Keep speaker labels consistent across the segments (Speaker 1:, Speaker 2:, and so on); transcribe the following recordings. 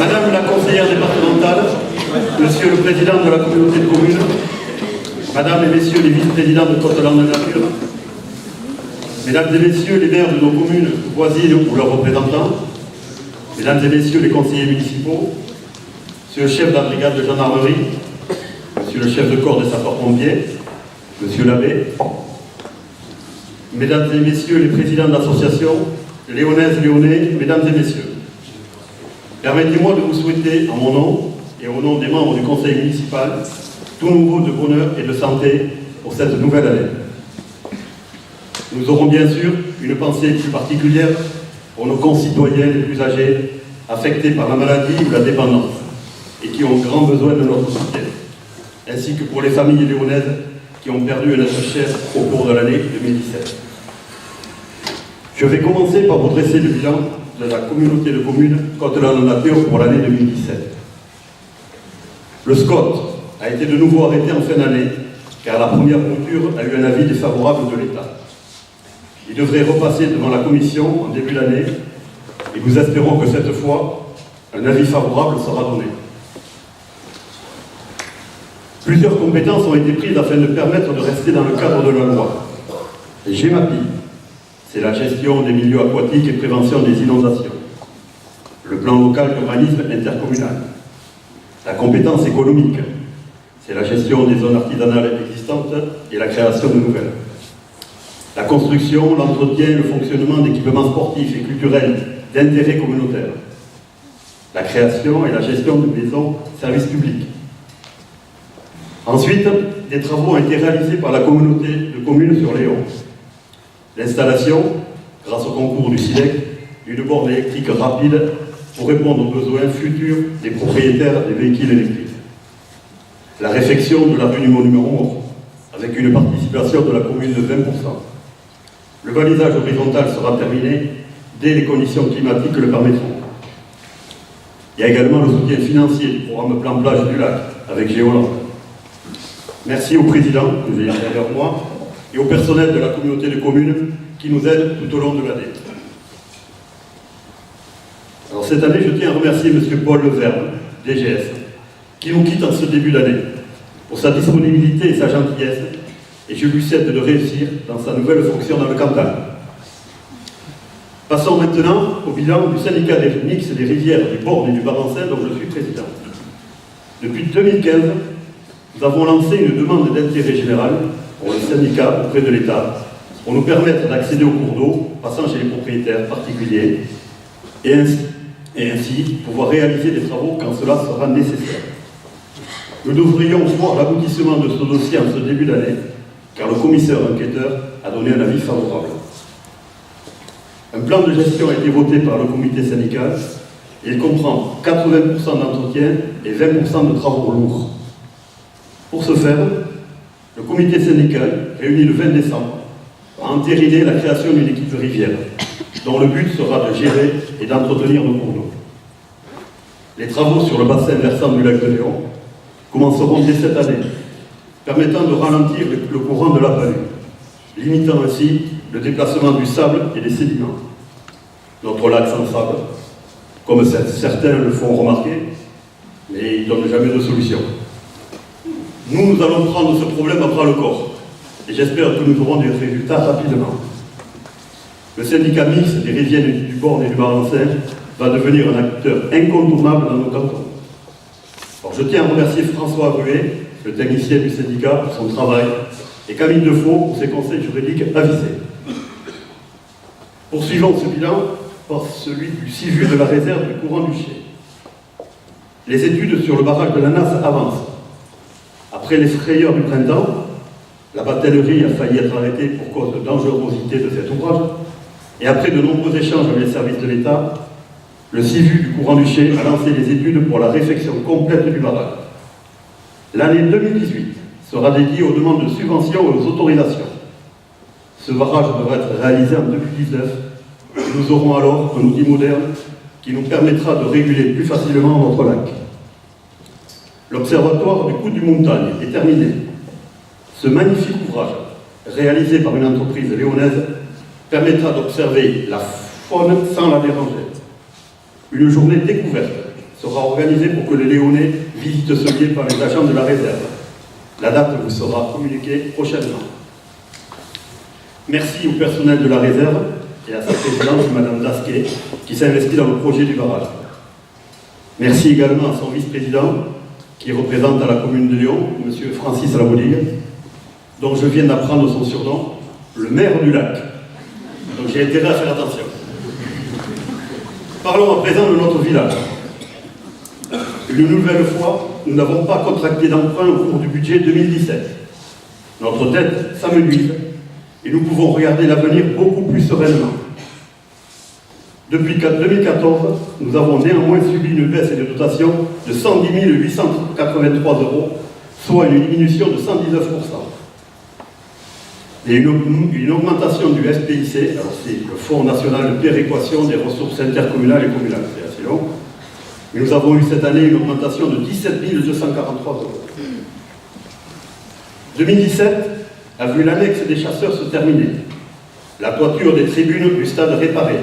Speaker 1: Madame la conseillère départementale, Monsieur le président de la communauté de communes, Madame et Messieurs les vice-présidents de Côte-Landes Nature, Mesdames et Messieurs les maires de nos communes voisines ou leurs représentants, Mesdames et Messieurs les conseillers municipaux, Monsieur le chef de la brigade de gendarmerie, Monsieur le chef de corps des sapeurs-pompiers, Monsieur l'abbé, Mesdames et Messieurs les présidents d'associations, Léonaises, Léonais, Mesdames et Messieurs, permettez-moi de vous souhaiter, en mon nom et au nom des membres du conseil municipal, tout nouveau de bonheur et de santé pour cette nouvelle année. Nous aurons bien sûr une pensée plus particulière pour nos concitoyens les plus âgés, affectés par la maladie ou la dépendance, et qui ont grand besoin de notre soutien, ainsi que pour les familles léonaises qui ont perdu un être cher au cours de l'année 2017. Je vais commencer par vous dresser le bilan de la communauté de communes Côte-Landes Nature pour l'année 2017. Le SCOT a été de nouveau arrêté en fin d'année, car la première mouture a eu un avis défavorable de l'État. Il devrait repasser devant la commission en début d'année, et nous espérons que cette fois, un avis favorable sera donné. Plusieurs compétences ont été prises afin de permettre de rester dans le cadre de la loi. Les GEMAPI, c'est la gestion des milieux aquatiques et prévention des inondations. Le plan local d'urbanisme intercommunal. La compétence économique, c'est la gestion des zones artisanales existantes et la création de nouvelles. La construction, l'entretien et le fonctionnement d'équipements sportifs et culturels d'intérêt communautaire. La création et la gestion de maisons services publics. Ensuite, des travaux ont été réalisés par la communauté de communes sur Léon. L'installation, grâce au concours du SILEC, d'une borne électrique rapide pour répondre aux besoins futurs des propriétaires des véhicules électriques. La réfection de l'avenue Monument 11, avec une participation de la commune de 20%. Le balisage horizontal sera terminé dès les conditions climatiques le permettront. Il y a également le soutien financier du programme Plan Plage du Lac, avec Géoland. Merci au président, que j'ai derrière moi, et au personnel de la communauté de communes qui nous aident tout au long de l'année. Alors cette année, je tiens à remercier M. Paul Leverme, DGS, qui nous quitte en ce début d'année, pour sa disponibilité et sa gentillesse, et je lui souhaite de réussir dans sa nouvelle fonction dans le Cantal. Passons maintenant au bilan du syndicat des mix des rivières du Borne et du Barancin, dont je suis président. Depuis 2015, nous avons lancé une demande d'intérêt général pour le syndicat auprès de l'État pour nous permettre d'accéder aux cours d'eau passant chez les propriétaires particuliers et ainsi pouvoir réaliser des travaux quand cela sera nécessaire. Nous devrions voir l'aboutissement de ce dossier en ce début d'année, car le commissaire enquêteur a donné un avis favorable. Un plan de gestion a été voté par le comité syndical et il comprend 80% d'entretien et 20% de travaux lourds. Pour ce faire, le comité syndical, réuni le 20 décembre, a entériné la création d'une équipe de rivière, dont le but sera de gérer et d'entretenir nos cours d'eau. Les travaux sur le bassin versant du lac de Léon commenceront dès cette année, permettant de ralentir le courant de la Palue, limitant ainsi le déplacement du sable et des sédiments. Notre lac sans sable, comme certains le font remarquer, mais ils ne donnent jamais de solution. Nous allons prendre ce problème à bras le corps, et j'espère que nous aurons des résultats rapidement. Le syndicat mixte des rivières du Borne et du Barancin va devenir un acteur incontournable dans nos cantons. Alors, je tiens à remercier François Ruet, le technicien du syndicat, pour son travail, et Camille Defoe pour ses conseils juridiques avisés. Poursuivons ce bilan par celui du CIVU de la réserve du courant du Chier. Les études sur le barrage de la Nasse avancent. Après les frayeurs du printemps, la batellerie a failli être arrêtée pour cause de dangerosité de cet ouvrage, et après de nombreux échanges avec les services de l'État, le CIVU du courant du Chier a lancé les études pour la réfection complète du barrage. L'année 2018 sera dédiée aux demandes de subventions et aux autorisations. Ce barrage devra être réalisé en 2019, et nous aurons alors un outil moderne qui nous permettra de réguler plus facilement notre lac. L'observatoire du Coude du Montagne est terminé. Ce magnifique ouvrage, réalisé par une entreprise léonaise, permettra d'observer la faune sans la déranger. Une journée découverte sera sera organisée pour que les Léonais visitent ce lieu par les agents de la réserve. La date vous sera communiquée prochainement. Merci au personnel de la réserve et à sa présidente, Madame Dasquet, qui s'est investie dans le projet du barrage. Merci également à son vice-président, qui représente à la commune de Lyon, M. Francis Labodigue, dont je viens d'apprendre son surnom, le maire du lac. Donc j'ai intérêt à faire attention. Parlons à présent de notre village. Une nouvelle fois, nous n'avons pas contracté d'emprunt au cours du budget 2017. Notre dette s'amenuise et nous pouvons regarder l'avenir beaucoup plus sereinement. Depuis 2014, nous avons néanmoins subi une baisse de dotation de 110 883 €, soit une diminution de 119%. Et une augmentation du SPIC, alors c'est le Fonds national de péréquation des ressources intercommunales et communales, c'est assez long. Mais nous avons eu cette année une augmentation de 17 243 €. 2017 a vu l'annexe des chasseurs se terminer, la toiture des tribunes du stade réparée,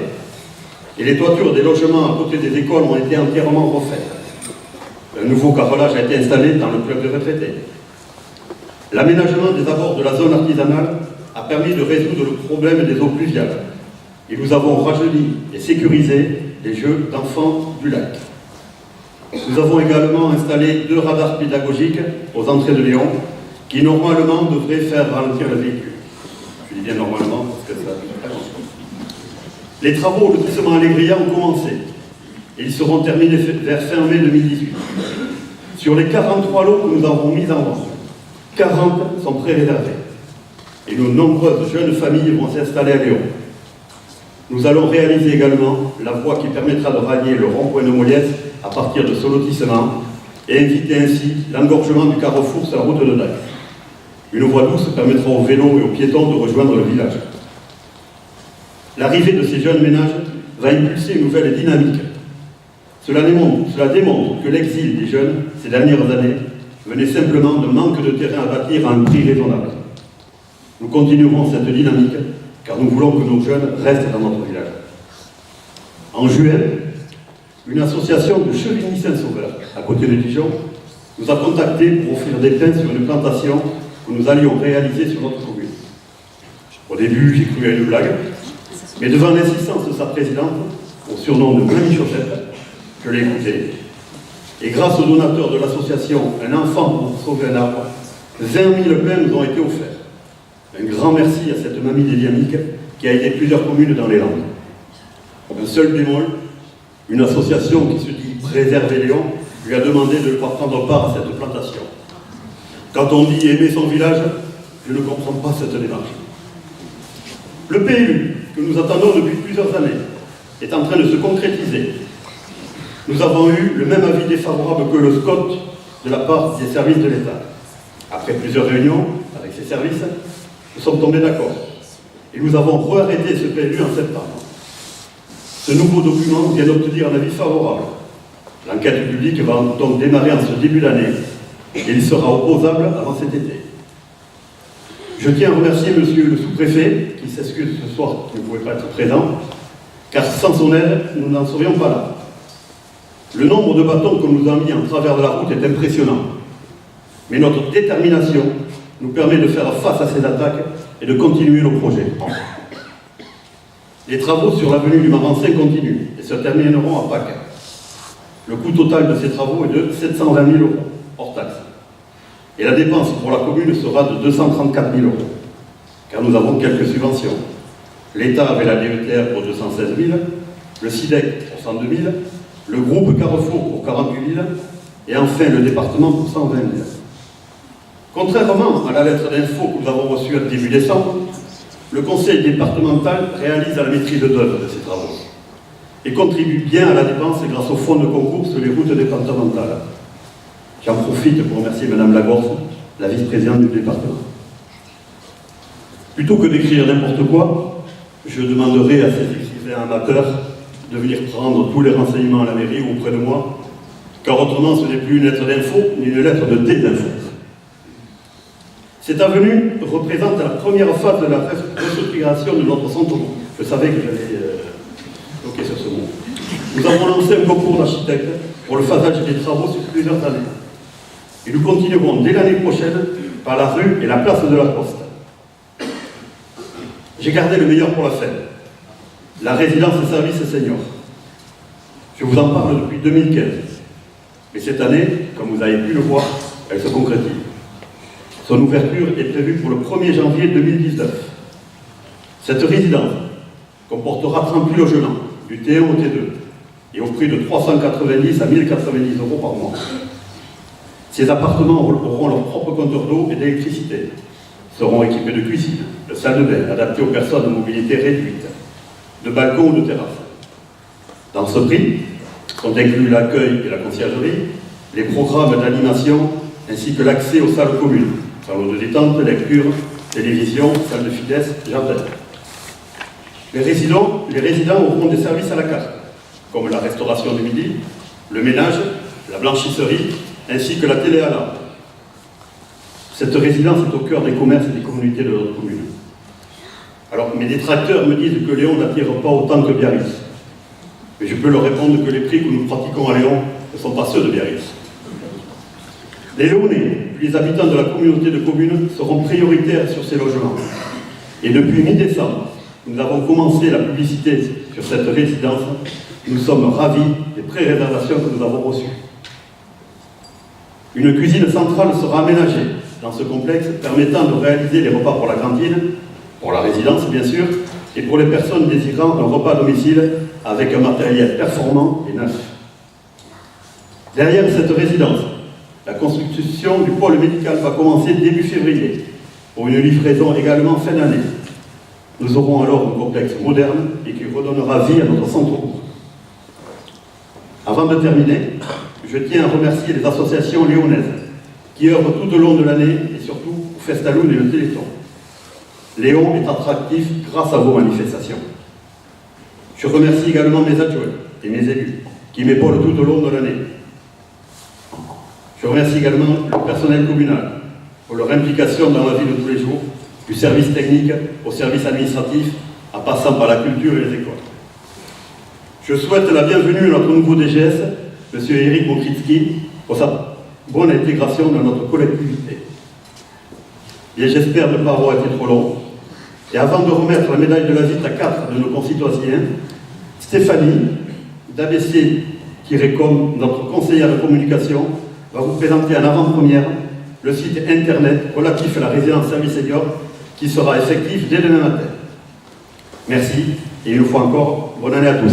Speaker 1: et les toitures des logements à côté des écoles ont été entièrement refaites. Un nouveau carrelage a été installé dans le club de retraités. L'aménagement des abords de la zone artisanale a permis de résoudre le problème des eaux pluviales. Et nous avons rajeuni et sécurisé les jeux d'enfants du lac. Nous avons également installé 2 radars pédagogiques aux entrées de Lyon qui normalement devraient faire ralentir le véhicule. Je dis bien normalement parce que ça... Les travaux au lotissement Allégria ont commencé et ils seront terminés vers fin mai 2018. Sur les 43 lots que nous avons mis en vente, 40 sont pré-réservés et nos nombreuses jeunes familles vont s'installer à Lyon. Nous allons réaliser également la voie qui permettra de rallier le rond-point de Moliès à partir de ce lotissement et éviter ainsi l'engorgement du carrefour sur la route de Dax. Une voie douce permettra aux vélos et aux piétons de rejoindre le village. L'arrivée de ces jeunes ménages va impulser une nouvelle dynamique. Cela démontre que l'exil des jeunes, ces dernières années, venait simplement de manque de terrain à bâtir à un prix raisonnable. Nous continuerons cette dynamique, car nous voulons que nos jeunes restent dans notre village. En juin, une association de Chevigny-Saint-Sauveur, à côté de Dijon, nous a contactés pour offrir des pins sur une plantation que nous allions réaliser sur notre commune. Au début, j'ai cru à une blague, mais devant l'insistance de sa présidente, au surnom de Mamie Chaussette, je l'ai écouté. Et grâce aux donateurs de l'association Un enfant pour sauver un arbre, 20 000 pins nous ont été offerts. Un grand merci à cette mamie dynamique qui a aidé plusieurs communes dans les Landes. Un seul bémol, une association qui se dit Préserver Lyon lui a demandé de ne pas prendre part à cette plantation. Quand on dit aimer son village, je ne comprends pas cette démarche. Le PLU, que nous attendons depuis plusieurs années, est en train de se concrétiser. Nous avons eu le même avis défavorable que le SCOT de la part des services de l'État. Après plusieurs réunions avec ces services, nous sommes tombés d'accord. Et nous avons re-arrêté ce PLU en septembre. Ce nouveau document vient d'obtenir un avis favorable. L'enquête publique va donc démarrer en ce début d'année et il sera opposable avant cet été. Je tiens à remercier monsieur le sous-préfet, qui s'excuse ce soir qu'il ne pouvait pas être présent, car sans son aide, nous n'en serions pas là. Le nombre de bâtons qu'on nous a mis en travers de la route est impressionnant. Mais notre détermination nous permet de faire face à ces attaques et de continuer nos projets. Les travaux sur l'avenue du Marancin continuent et se termineront à Pâques. Le coût total de ces travaux est de 720 000 €, hors taxe. Et la dépense pour la commune sera de 234 000 €, car nous avons quelques subventions. L'État avait la DETR pour 216 000, le SIDEC pour 102 000, le groupe Carrefour pour 48 000, et enfin le département pour 120 000. Contrairement à la lettre d'info que nous avons reçue à début décembre, le conseil départemental réalise à la maîtrise d'œuvre de ces travaux et contribue bien à la dépense grâce au fonds de concours sur les routes départementales. J'en profite pour remercier Madame Lagorce, la vice-présidente du département. Plutôt que d'écrire n'importe quoi, je demanderai à ces écrivains amateurs de venir prendre tous les renseignements à la mairie ou auprès de moi, car autrement ce n'est plus une lettre d'info, ni une lettre de désinfo. Cette avenue représente la première phase de la restructuration de notre centre. Je savais que j'allais bloquer sur ce mot. Nous avons lancé un concours d'architectes pour le phasage des travaux sur plusieurs années. Et nous continuerons dès l'année prochaine par la rue et la place de la Poste. J'ai gardé le meilleur pour la fin, la résidence et services seniors. Je vous en parle depuis 2015. Mais cette année, comme vous avez pu le voir, elle se concrétise. Son ouverture est prévue pour le 1er janvier 2019. Cette résidence comportera 38 logements, du T1 au T2, et au prix de 390 à 1090 euros par mois. Ces appartements auront leur propre compteur d'eau et d'électricité, seront équipés de cuisine, de salle de bain adaptée aux personnes de mobilité réduite, de balcons ou de terrasses. Dans ce prix sont inclus l'accueil et la conciergerie, les programmes d'animation ainsi que l'accès aux salles communes, salons de détente, lecture, télévision, salle de fitness, jardin. Les résidents auront des services à la carte, comme la restauration du midi, le ménage, la blanchisserie, ainsi que la télé à lampe. Cette résidence est au cœur des commerces et des communautés de notre commune. Alors, mes détracteurs me disent que Léon n'attire pas autant que Biarritz. Mais je peux leur répondre que les prix que nous pratiquons à Léon ne sont pas ceux de Biarritz. Les Léonais, puis les habitants de la communauté de communes seront prioritaires sur ces logements. Et depuis mi-décembre, nous avons commencé la publicité sur cette résidence. Nous sommes ravis des pré-réservations que nous avons reçues. Une cuisine centrale sera aménagée dans ce complexe, permettant de réaliser les repas pour la cantine, pour la résidence bien sûr, et pour les personnes désirant un repas à domicile avec un matériel performant et neuf. Derrière cette résidence, la construction du pôle médical va commencer début février, pour une livraison également fin d'année. Nous aurons alors un complexe moderne et qui redonnera vie à notre centre-bourg. Avant de terminer, je tiens à remercier les associations léonaises qui œuvrent tout au long de l'année et surtout au Festaloon et le Téléthon. Léon est attractif grâce à vos manifestations. Je remercie également mes adjoints et mes élus qui m'épaulent tout au long de l'année. Je remercie également le personnel communal pour leur implication dans la vie de tous les jours, du service technique au service administratif, en passant par la culture et les écoles. Je souhaite la bienvenue à notre nouveau DGS, M. Eric Mokritsky, pour sa bonne intégration dans notre collectivité. Et j'espère ne pas avoir été trop long. Et avant de remettre la médaille de la visite à 4 de nos concitoyens, Stéphanie d'ABC-Com, notre conseillère de communication, va vous présenter en avant-première le site internet relatif à la résidence service senior qui sera effectif dès demain matin. Merci et une fois encore, bonne année à tous.